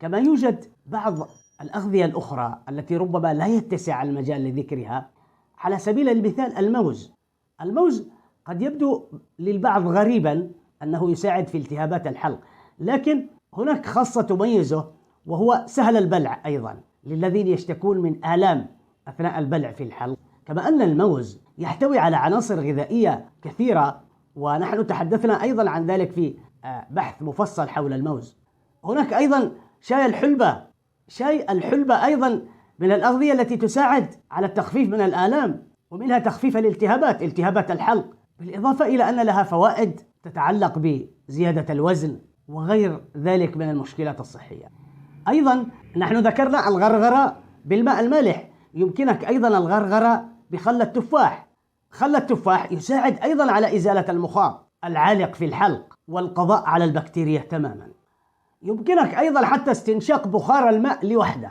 كما يوجد بعض الأغذية الأخرى التي ربما لا يتسع المجال لذكرها. على سبيل المثال الموز قد يبدو للبعض غريبا أنه يساعد في التهابات الحلق، لكن هناك خاصة تميزه وهو سهل البلع أيضا للذين يشتكون من آلام أثناء البلع في الحلق. كما أن الموز يحتوي على عناصر غذائية كثيرة، ونحن تحدثنا أيضا عن ذلك في بحث مفصل حول الموز. هناك أيضا شاي الحلبة أيضا من الأغذية التي تساعد على التخفيف من الآلام، ومنها تخفيف التهابات الحلق، بالإضافة إلى أن لها فوائد تتعلق بزيادة الوزن وغير ذلك من المشكلات الصحية. أيضا نحن ذكرنا الغرغرة بالماء المالح، يمكنك أيضا الغرغرة بخل التفاح. خل التفاح يساعد أيضا على إزالة المخاط العالق في الحلق والقضاء على البكتيريا تماما. يمكنك أيضا حتى استنشاق بخار الماء لوحده،